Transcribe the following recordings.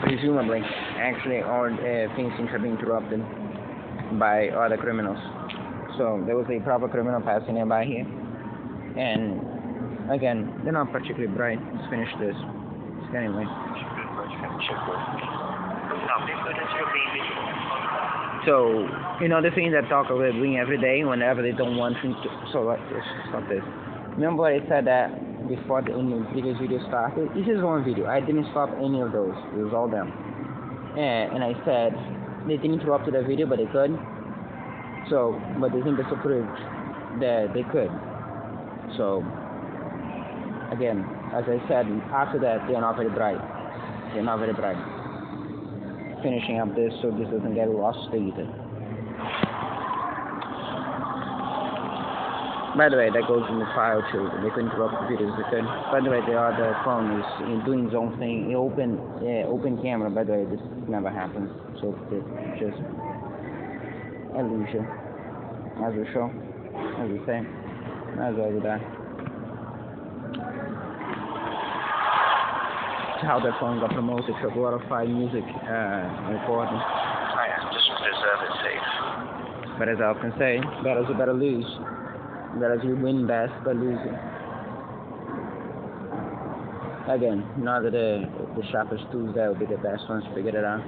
presumably, actually, all things have been interrupted by other criminals. So there was a proper criminal passing nearby here, and again, they're not particularly bright. Let's finish this. It's getting late. So, the thing that talkers are doing every day whenever they don't want to. So, let's stop this. Remember what I said that before the previous video started? This is one video. I didn't stop any of those. It was all them. And I said they didn't interrupt the video, but they could. So, but they think this proved that they could. So, again, as I said, after that, they are not very bright. They're not very bright. Finishing up this so this doesn't get lost either. By the way, that goes in the file too. They could interrupt the videos, they could. By the way, the other phone is doing its own thing. Open camera. By the way, this never happens. So it's just illusion, as we show, as we say, as over there. How that phone got promoted to a glorified music recording. Just preserve it safe. But as I often say, battles are better lose. Battles you win best by losing. Again, not that the sharpest tools there will be the best ones to figure it out.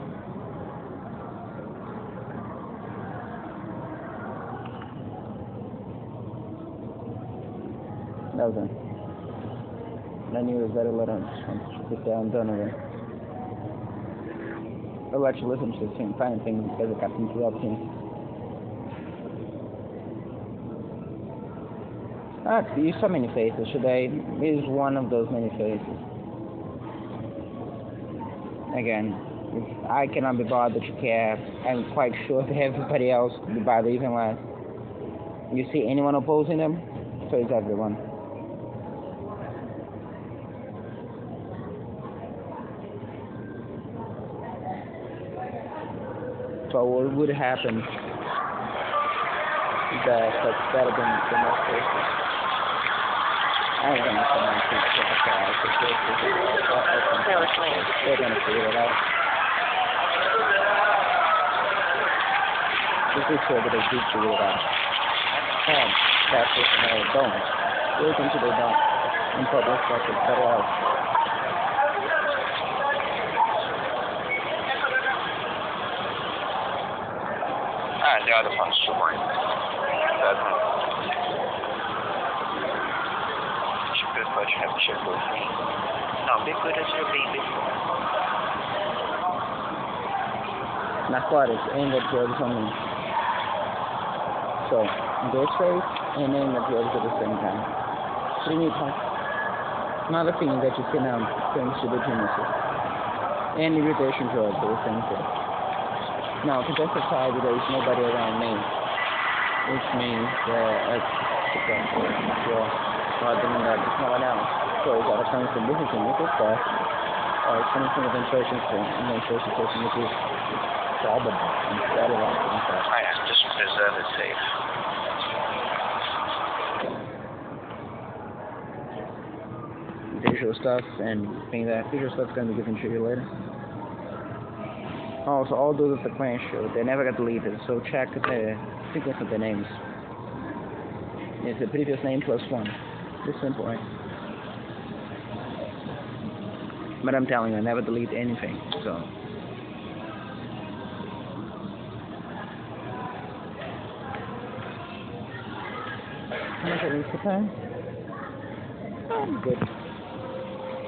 That was it. I knew it was very little. Just put down, done with it. I'll let you listen to the same kind of thing because it got interrupted. There's so many faces today. This is one of those many faces. Again, I cannot be bothered to care. I'm quite sure that everybody else could be bothered even less. You see anyone opposing them? So is everyone. So what would happen is that that's better than most cases. I don't understand why people get the guys. They're going to figure it out. This is sure that they do figure it out. And that's just no, don't. Wait until they don't. In public, that's better else. The other one's short. Pode chegou assim. Não, Bigfoot é bem Bigfoot. Not quite as aimed at the other one. So, this face and aimed at the other at the same time. Trinity. Another thing that you see now, things to the geniuses. And irritation to the same thing. Now, to justify that there is nobody around me, which means that rather than that there's no one else. So it's either coming from business and local stuff, or it's coming from the ventilation system, which is probable instead of just preserve it safe. Visual stuff and things that visual stuff's gonna be given to you later. Also, all those are sequential. They never got deleted, so check the sequence of the names. It's the previous name plus one. Just simple, right? But I'm telling you, I never delete anything, so. How much is the time? Oh, good.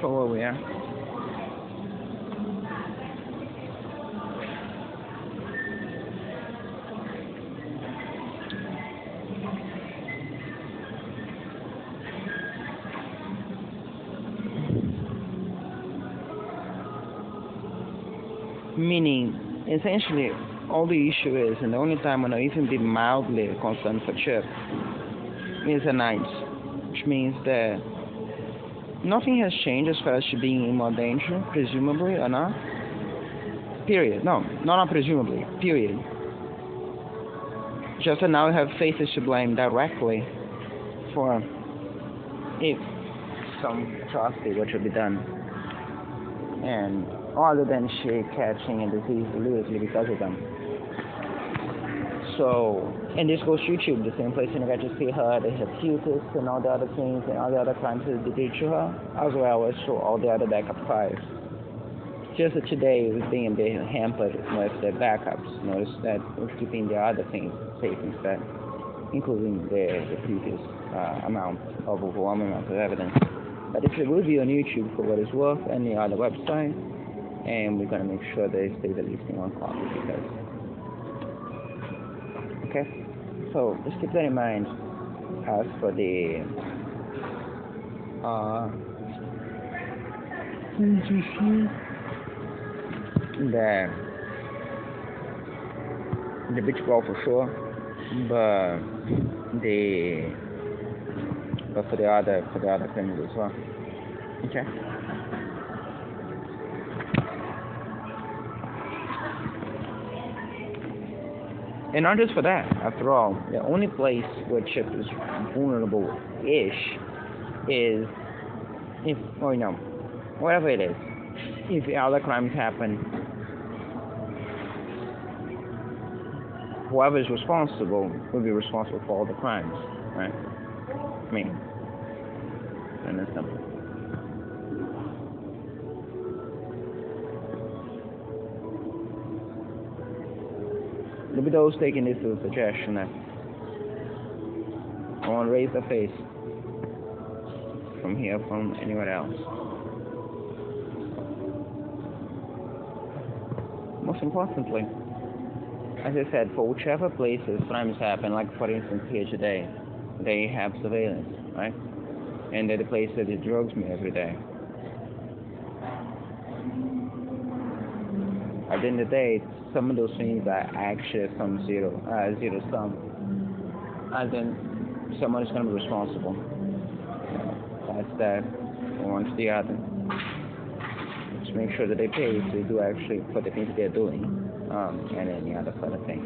For where we are. Meaning, essentially, all the issue is, and the only time when I even be mildly concerned for Chip is at night, which means that nothing has changed as far as she being in more danger, presumably, or not. Period. No, not presumably. Period. Just that now I have faces to blame directly for if some atrocity were to be done. and other than shit catching and disease literally because of them. So, and this goes to YouTube, the same place you got to see her, the filters and all the other things and all the other crimes that they did to her, as well as to all the other backup files. Just that today was being a bit hampered with the backups. Notice that we're keeping the other things safe instead, including the previous amount of overwhelming amount of evidence. But it's a review on YouTube for what it's worth and the other website, and we're going to make sure that it stays at least in one copy because. Okay, so just keep that in mind. As for the the beach ball for sure, but for the other things as well. Okay. And not just for that, after all, the only place where Chip is vulnerable-ish is if, or whatever it is, if other crimes happen, whoever is responsible will be responsible for all the crimes, right? I mean, and it's simple. There'll be those taking this as a suggestion that I want to raise their face from here, from anywhere else. Most importantly, as I said, for whichever places crimes happen, like for instance here today, they have surveillance, right? And they're the place that the drugs me every day. At the end of the day, some of those things are actually some zero sum. And then someone is going to be responsible. That's that. One to the other. Just make sure that they pay if they do actually for the things they're doing, and any other kind of thing.